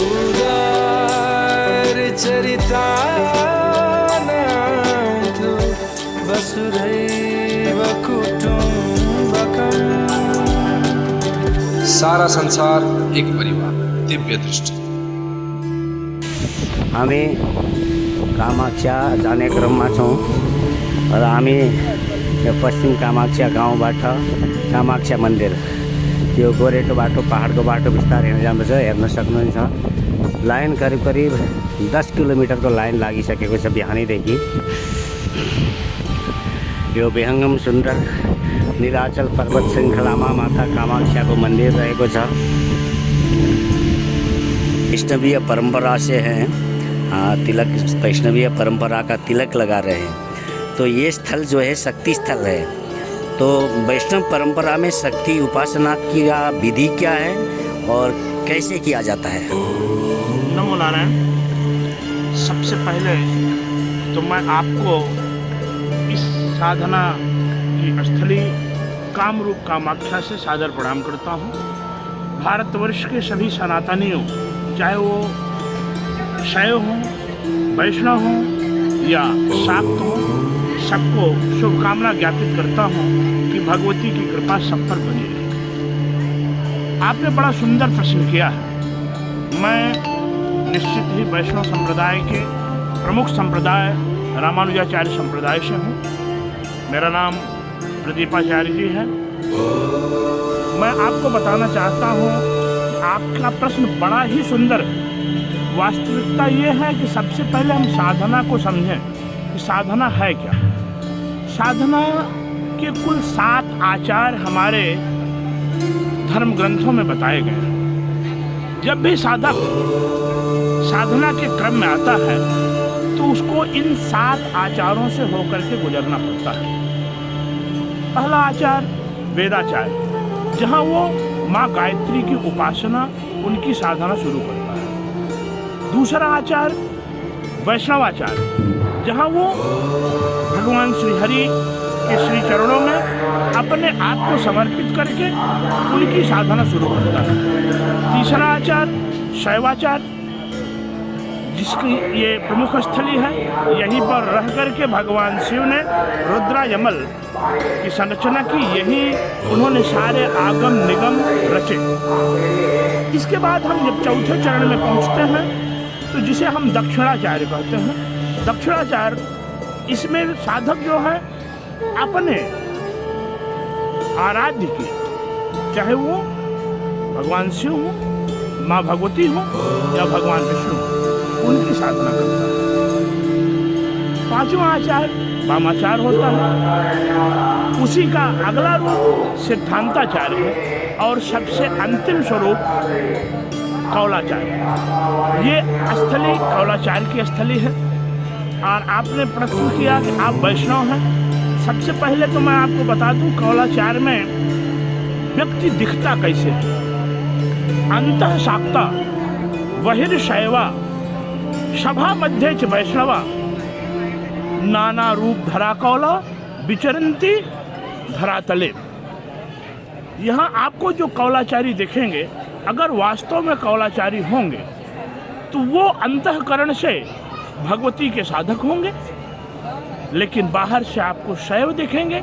उदार चरितानां तु वसुधैव कुटुम्बकम्। सारा संसार एक परिवार, दिव्य दृष्टि। हामी कामाख्या जाने क्रममा छौँ र हामी यो पश्चिम कामाख्या गाउँबाट कामाख्या मन्दिर त्यो गोरेटो बाटो पहाडको बाटो बिस्तारै हिँड्दै जाँदैछ। हेर्न सक्नुहुन्छ लाइन करिब करिब 10 किलोमिटरको लाइन लागिसकेको छ बिहानैदेखि। यो विहङ्गम सुन्दर नीलाचल पर्वत श्रृङ्खलामा माता कामाख्याको मन्दिर रहेको छ। वैष्णवीय परंपरा से हैं, तिलक वैष्णवीय परंपरा का तिलक लगा रहे हैं। तो ये स्थल जो है शक्ति स्थल है। तो वैष्णव परंपरा में शक्ति उपासना की विधि क्या है और कैसे किया जाता है? नमो नारायण। सबसे पहले तो मैं आपको इस साधना की स्थली कामरूप कामाख्या से सादर प्रणाम करता हूँ। भारतवर्ष के सभी सनातनियों, चाहे वो शैव हों, वैष्णव हों या शाक्त हों, सबको शुभकामना ज्ञापित करता हूँ कि भगवती की कृपा सब पर बनी रहे। आपने बड़ा सुंदर प्रश्न किया है। मैं निश्चित ही वैष्णव संप्रदाय के प्रमुख संप्रदाय रामानुजाचार्य संप्रदाय से हूँ। मेरा नाम प्रदीपाचार्य जी है। मैं आपको बताना चाहता हूँ कि आपका प्रश्न बड़ा ही सुंदर है। वास्तविकता ये है कि सबसे पहले हम साधना को समझें कि साधना है क्या। साधना के कुल 7 आचार हमारे धर्म ग्रंथों में बताए गए हैं। जब भी साधक साधना के क्रम में आता है तो उसको इन 7 आचारों से होकर के गुजरना पड़ता है। पहला आचार वेदाचार, जहाँ वो माँ गायत्री की उपासना, उनकी साधना शुरू करता है। दूसरा आचार वैष्णवाचार, जहाँ वो भगवान श्री हरि के श्री चरणों में अपने आप को समर्पित करके उनकी साधना शुरू करता है। तीसरा आचार शैवाचार, जिसकी ये प्रमुख स्थली है। यहीं पर रह करके भगवान शिव ने रुद्रा यमल की संरचना की, यही उन्होंने सारे आगम निगम रचे। इसके बाद हम जब चौथे चरण में पहुंचते हैं तो जिसे हम दक्षिणाचार्य कहते हैं। दक्षिणाचार्य, इसमें साधक जो है अपने आराध्य की, चाहे वो भगवान शिव हो, माँ भगवती हो या भगवान विष्णु, उनकी साधना करता है। पांचवा आचार वामाचार होता है। उसी का अगला रूप सिद्धांताचार्य है और सबसे अंतिम स्वरूप कौलाचार्य। ये स्थली कौलाचार्य की स्थली है। और आपने प्रश्न किया कि आप वैष्णव हैं। सबसे पहले तो मैं आपको बता दूं कौलाचार्य में व्यक्ति दिखता कैसे है। अंतः शाक्ता बहिर्शैवा सभा मध्य च वैष्णवा नाना रूप धरा कौला विचरंती धरातले। यहाँ आपको जो कौलाचारी दिखेंगे, अगर वास्तव में कौलाचारी होंगे तो वो अंतःकरण से भगवती के साधक होंगे, लेकिन बाहर से आपको शैव दिखेंगे।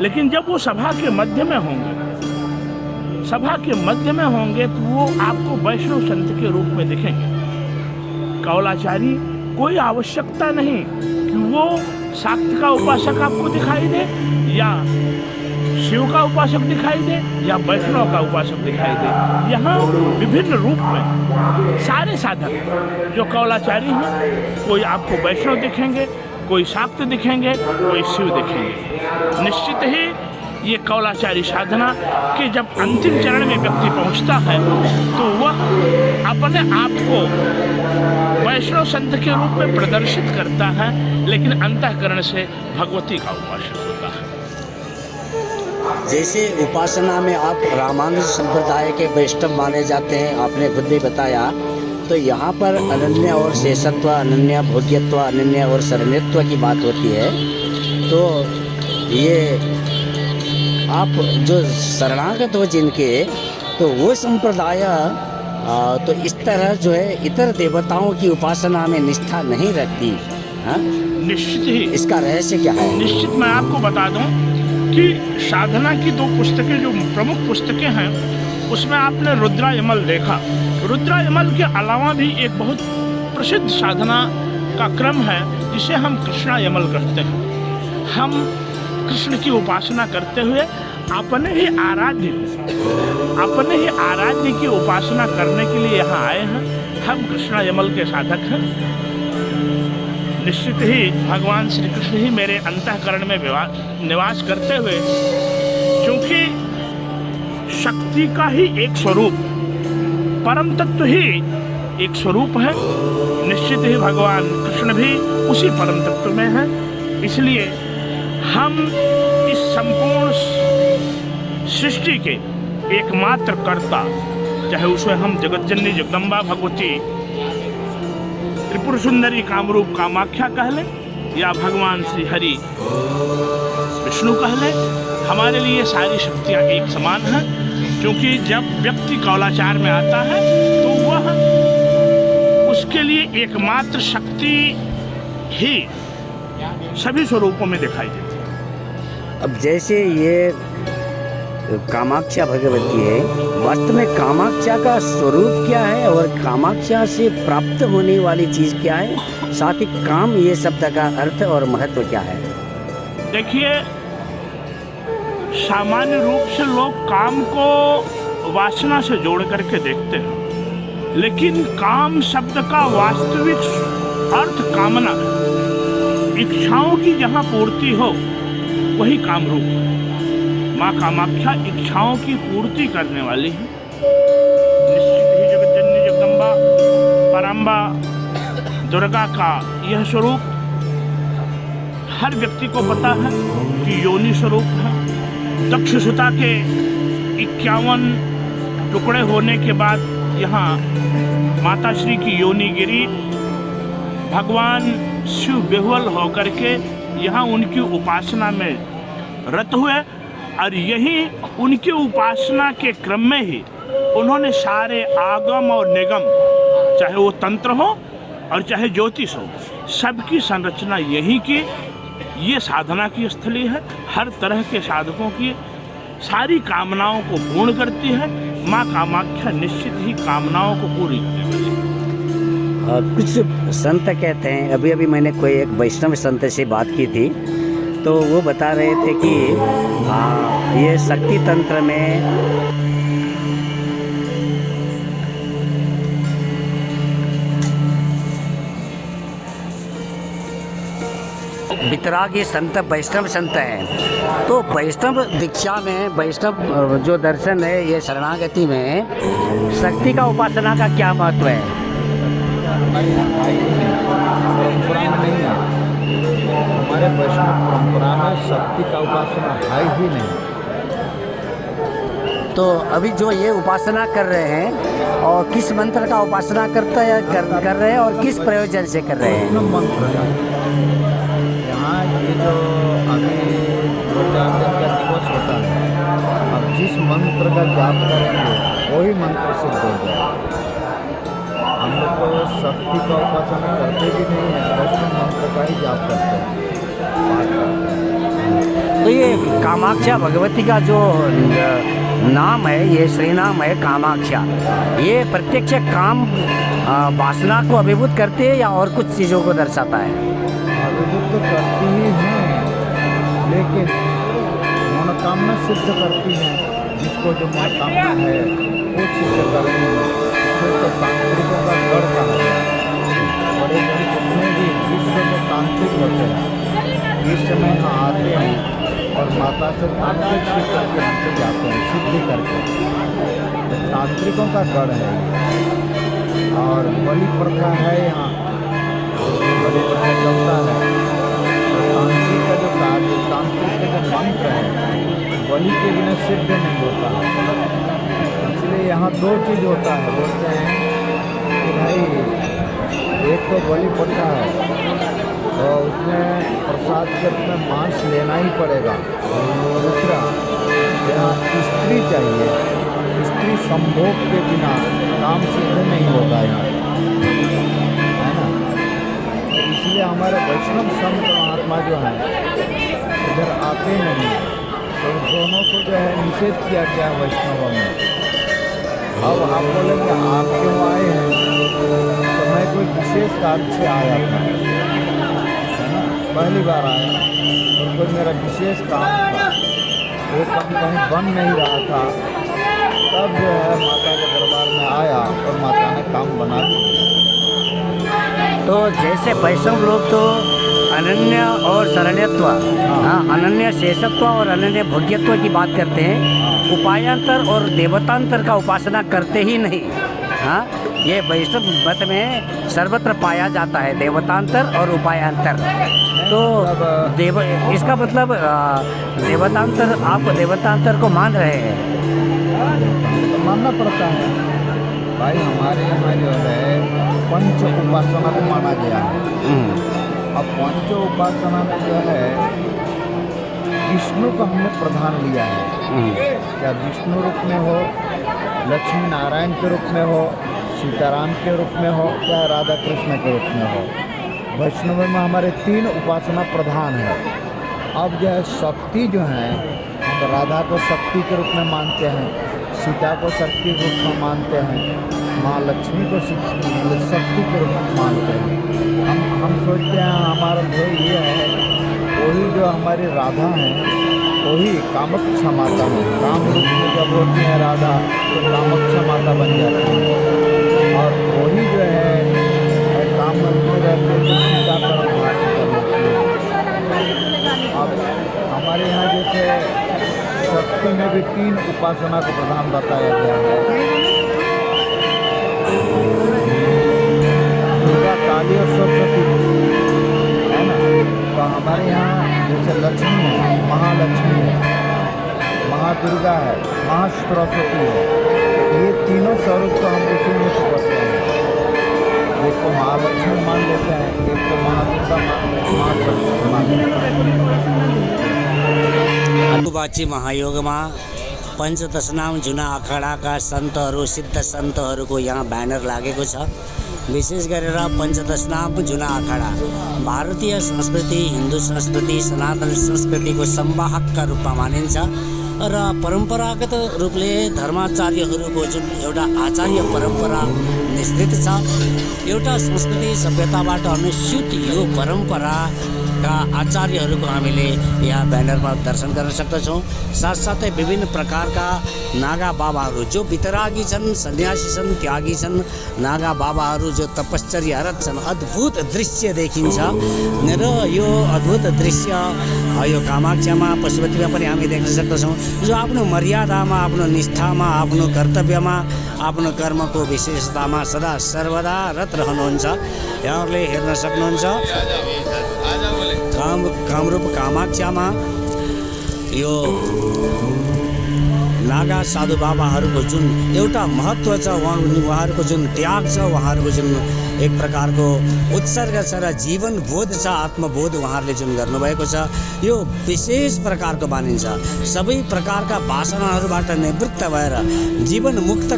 लेकिन जब वो सभा के मध्य में होंगे तो वो आपको वैष्णव संत के रूप में दिखेंगे। कौलाचारी कोई आवश्यकता नहीं कि वो शाक्त का उपासक आपको दिखाई दे या शिव का उपासक दिखाई दे या वैष्णव का उपासक दिखाई दे। यहाँ विभिन्न रूप में सारे साधक जो कौलाचारी हैं, कोई आपको वैष्णव दिखेंगे, कोई शाक्त दिखेंगे, कोई शिव दिखेंगे। निश्चित ही ये कौलाचारी साधना के जब अंतिम चरण में व्यक्ति पहुंचता है तो वह अपने आप को वैष्णव संत के रूप में प्रदर्शित करता है, लेकिन अंतःकरण से भगवती का उपासक होता है। जैसे उपासना में आप रामानुज संप्रदाय के वैष्णव माने जाते हैं, आपने खुद भी बताया। तो यहाँ पर अनन्य और शेषत्व, अनन्य भोग्यत्व, अनन्य और शरणत्व की बात होती है। तो ये आप जो शरणागत हो जिनके, तो वो संप्रदाय तो इस तरह जो है इतर देवताओं की उपासना में निष्ठा नहीं रखती। हाँ, निश्चित ही इसका रहस्य क्या है? निश्चित मैं आपको बता दूं कि साधना की दो पुस्तकें जो प्रमुख पुस्तकें हैं उसमें आपने रुद्रा यमल देखा। रुद्रा यमल के अलावा भी एक बहुत प्रसिद्ध साधना का क्रम है जिसे हम कृष्णा यमल कहते हैं। हम कृष्ण की उपासना करते हुए अपने ही आराध्य की उपासना करने के लिए यहाँ आए हैं। हम कृष्णा यमल के साधक हैं। निश्चित ही भगवान श्री कृष्ण ही मेरे अंतःकरण में निवास करते हुए, क्योंकि शक्ति का ही एक स्वरूप, परम तत्व ही एक स्वरूप है, निश्चित ही भगवान कृष्ण भी उसी परम तत्व में है। इसलिए हम इस संपूर्ण सृष्टि के एकमात्र कर्ता, चाहे उसमें हम जगतजननी जगदम्बा भगवती त्रिपुर सुंदरी कामरूप कामाख्या कह लें या भगवान श्री हरि विष्णु कह लें, हमारे लिए सारी शक्तियाँ एक समान हैं। क्योंकि जब व्यक्ति कौलाचार में आता है तो वह उसके लिए एकमात्र शक्ति ही सभी स्वरूपों में दिखाई देती है। अब जैसे ये कामाख्या भगवती है, वास्तव में कामाख्या का स्वरूप क्या है और कामाख्या से प्राप्त होने वाली चीज़ क्या है, साथ ही काम ये शब्द का अर्थ और महत्व क्या है? देखिए, सामान्य रूप से लोग काम को वासना से जोड़ करके देखते हैं, लेकिन काम शब्द का वास्तविक अर्थ कामना है। इच्छाओं की जहाँ पूर्ति हो वही काम रूप है। माँ कामाख्या इच्छाओं की पूर्ति करने वाली है। निश्चित ही जगतजननी जगदम्बा पराम्बा दुर्गा का यह स्वरूप हर व्यक्ति को पता है कि योनि स्वरूप है। दक्षसुता के 51 टुकड़े होने के बाद यहाँ माता श्री की योनि गिरी, भगवान शिव बेहुल होकर के यहाँ उनकी उपासना में रत हुए और यही उनकी उपासना के क्रम में ही उन्होंने सारे आगम और निगम, चाहे वो तंत्र हो और चाहे ज्योतिष हो, सबकी संरचना यही की। ये साधना की स्थली है, हर तरह के साधकों की सारी कामनाओं को पूर्ण करती है। माँ कामाख्या निश्चित ही कामनाओं को पूरी करने वाली। कुछ संत कहते हैं, अभी अभी मैंने कोई एक वैष्णव संत से बात की थी, तो वो बता रहे थे कि ये शक्ति तंत्र में वितरागी संत वैष्णव संत हैं। तो वैष्णव दीक्षा में, वैष्णव जो दर्शन है, ये शरणागति में शक्ति का उपासना का क्या महत्व है? परंपरा में नहीं है, हमारे वैष्णव परंपरा में शक्ति का उपासना है ही नहीं। तो अभी जो ये उपासना कर रहे हैं और किस मंत्र का उपासना कर रहे हैं और किस प्रयोजन से कर रहे हैं? मंत्र है यहाँ, ये जो अभी 2-4 दिन का दिवस होता है, अब जिस मंत्र का जाप करेंगे वही मंत्र सिद्ध हो जाए। हम लोग तो शक्ति का उपासना करते भी नहीं है, वैष्णव मंत्र का ही जाप करते हैं। तो ये कामाख्या भगवती का जो नाम है, ये श्री नाम है कामाख्या, ये प्रत्यक्ष काम वासना को अभिभूत करती है या और कुछ चीज़ों को दर्शाता है? अभिभूत तो करती ही हैं, लेकिन मनोकामना सिद्ध करती हैं। जिसको जो मनोकामना है वो सिद्ध करती है। तो तांत्रिकों का गढ़ कहा है, बड़े बड़े जितने भी विश्व में तांत्रिक होते हैं इस समय यहाँ आते हैं और माता से तांत्रिक सीख करके हमसे जाते हैं, सिद्धि करके। तो तांत्रिकों का गढ़ है और बलि प्रथा है यहाँ, बलि प्रथा चलता है। और तांत्रिक का जो कार्य, तांत्रिक का जो मंत्र है, बलि के बिना सिद्ध नहीं होता है। इसलिए यहाँ 2 चीज़ होता है। बोलते हैं कि भाई एक तो बलि प्रथा है तो उसमें प्रसाद के रूप में मांस लेना ही पड़ेगा। दूसरा, यहाँ स्त्री चाहिए, स्त्री संभोग के बिना काम सिद्ध नहीं होगा यहाँ, है ना। इसलिए हमारे वैष्णव संत महात्मा जो हैं इधर आते नहीं, तो दोनों को जो है निषेध किया गया वैष्णवों में। अब आप बोलेंगे आप क्यों आए हैं, तो मैं कोई विशेष कार्य से आया था, है ना, पहली बार आया और कोई मेरा विशेष काम था, वो काम कहीं बन नहीं रहा था, तब जो है माता के दरबार में आया और माता ने काम बना दिया। तो जैसे वैष्णव लोग तो अनन्य और शरण्यत्व, हाँ, अनन्य शेषत्व और अनन्य भोग्यत्व की बात करते हैं, उपायांतर और देवतांतर का उपासना करते ही नहीं। हाँ, ये वैष्णव मत में सर्वत्र पाया जाता है देवतांतर और उपायांतर। तो इसका मतलब देवतांतर, आप देवतांतर को मान रहे हैं? तो मानना पड़ता है भाई, हमारे यहाँ जो है पंच उपासना को माना गया है। अब पंच उपासना में जो है विष्णु को हमने प्रधान लिया है, क्या विष्णु रूप में हो, लक्ष्मी नारायण के रूप में हो, सीताराम के रूप में हो, चाहे राधा कृष्ण के रूप में हो। वैष्णव में हमारे 3 उपासना प्रधान है। अब जो है शक्ति जो है, हम राधा को शक्ति के रूप में मानते हैं, सीता को शक्ति के रूप में मानते हैं, माँ लक्ष्मी को शक्ति के रूप में मानते हैं। हम सोचते हैं हमारा ध्येय ये है, वही जो हमारी राधा है वही कामाख्या माता है। काम रूप में जब होती है राधा तो कामाख्या माता बन जाती है, और वही जो है काम में रहते तो सीता का धारण कर लेती है। अब हमारे यहाँ जैसे शक्ति में भी 3 उपासना को प्रधान बताया गया है, दुर्गा, काली और सरस्वती, है ना। तो हमारे यहाँ जैसे लक्ष्मी है, महालक्ष्मी है, महादुर्गा है, महासरस्वती है, ये तीनों स्वरूप को हम उसी में से करते हैं। एक को महालक्ष्मी मान लेते हैं, एक को महादुर्गा मान लेते हैं, महासरस्वती मान लेते हैं। अम्बुबाची महायोगमा पञ्चदशनाम जुना अखाडाका सन्तहरू, सिद्ध सन्तहरूको यहाँ ब्यानर लागेको छ। विशेष गरेर पञ्चदशनाम जुना अखाडा भारतीय संस्कृति, हिन्दू संस्कृति, सनातन संस्कृतिको संवाहकका रूपमा मानिन्छ र परम्परागत रूपले धर्माचार्यहरूको जुन एउटा आचार्य परम्परा निश्चित छ, एउटा संस्कृति सभ्यताबाट अनुसूचित यो परम्पराका आचार्यहरूको हामीले यहाँ ब्यानरमा दर्शन गर्न सक्दछौँ। साथसाथै विभिन्न प्रकारका नागा बाबाहरू जो वितरागी छन्, सन्यासी छन्, त्यागी छन्, नागा बाबाहरू जो तपश्चर्यारत छन्। अद्भुत दृश्य देखिन्छ र यो अद्भुत दृश्य यो कामाख्यामा, पशुपतिमा पनि हामी देख्न सक्दछौँ, जो आफ्नो मर्यादामा, आफ्नो निष्ठामा, आफ्नो कर्तव्यमा, आफ्नो कर्मको विशेषतामा सदा सर्वदा रत रहनुहुन्छ। यहाँहरूले हेर्न सक्नुहुन्छ कामरूप कामाख्यामा यो नागा साधु बाबाहरूको जुन एउटा महत्त्व छ, उहाँहरूको जुन त्याग छ, उहाँहरूको जुन एक प्रकारको उत्सर्ग छ र जीवन बोध छ, आत्मबोध उहाँहरूले जुन गर्नुभएको छ, यो विशेष प्रकारको मानिन्छ। सबै प्रकारका वासनाहरूबाट निवृत्त भएर जीवन मुक्त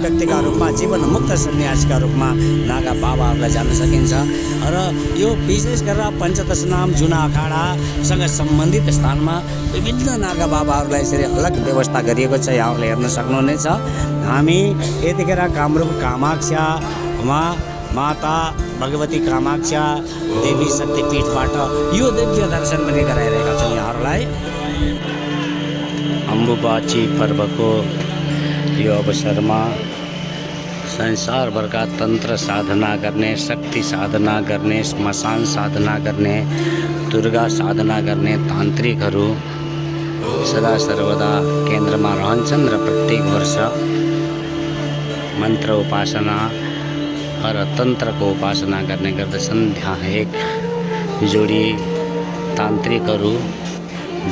व्यक्तिका रूपमा, जीवन मुक्त सन्यासीका रूपमा नागा बाबाहरूलाई जान्न सकिन्छ। र यो विशेष गरेर पञ्चदशनाम जुना अखाडासँग सम्बन्धित स्थानमा विभिन्न नागा बाबाहरूलाई यसरी अलग व्यवस्था गरिएको छ, यहाँहरूले हेर्न सक्नुहुनेछ। हामी यतिखेर कामरूप कामाख्यामा माता भगवती कामाख्या देवी शक्तिपीठबाट यो दिव्य दर्शन पनि गराइरहेका छौँ यहाँहरूलाई। अम्बुबाची पर्वको यो अवसरमा संसारभरका तन्त्र साधना गर्ने, शक्ति साधना गर्ने, श्मशान साधना गर्ने, दुर्गा साधना गर्ने तान्त्रिकहरू सदा सर्वदा केन्द्रमा रहन्छन् र प्रत्येक वर्ष मन्त्र उपासना र तन्त्रको उपासना गर्ने गर्दछन्। त्यहाँ एक जोडी तान्त्रिकहरू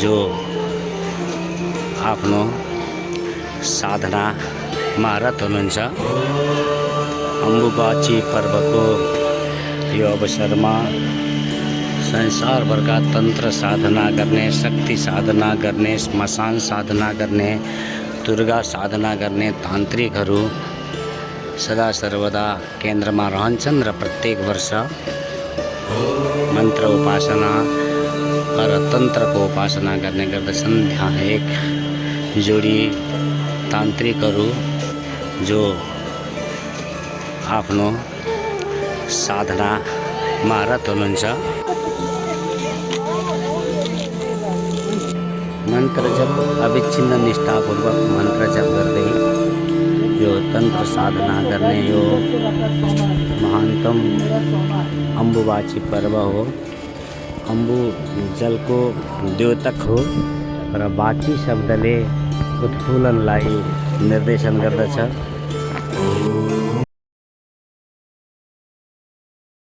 जो आफ्नो साधनामा रत हुनुहुन्छ। अम्बुबाची पर्वको यो अवसरमा संसारभरका तन्त्र साधना गर्ने, शक्ति साधना गर्ने, श्मशान साधना गर्ने, दुर्गा साधना गर्ने तान्त्रिकहरू सदा सर्वदा केन्द्रमा रहन्छन् र प्रत्येक वर्ष मन्त्र उपासना र तन्त्रको उपासना गर्ने गर्दछन्। त्यहाँ एक जोडी तान्त्रिकहरू जो आफ्नो साधनामा रत हुनुहुन्छ। मन्त्र जप अविच्छिन्न निष्ठापूर्वक मन्त्र जप गर्दै यो तन्त्र साधना गर्ने यो महानतम अम्बुबाची पर्व हो। अम्बु जलको द्योतक हो र बाची शब्दले उत्फुलनलाई निर्देशन गर्दछ।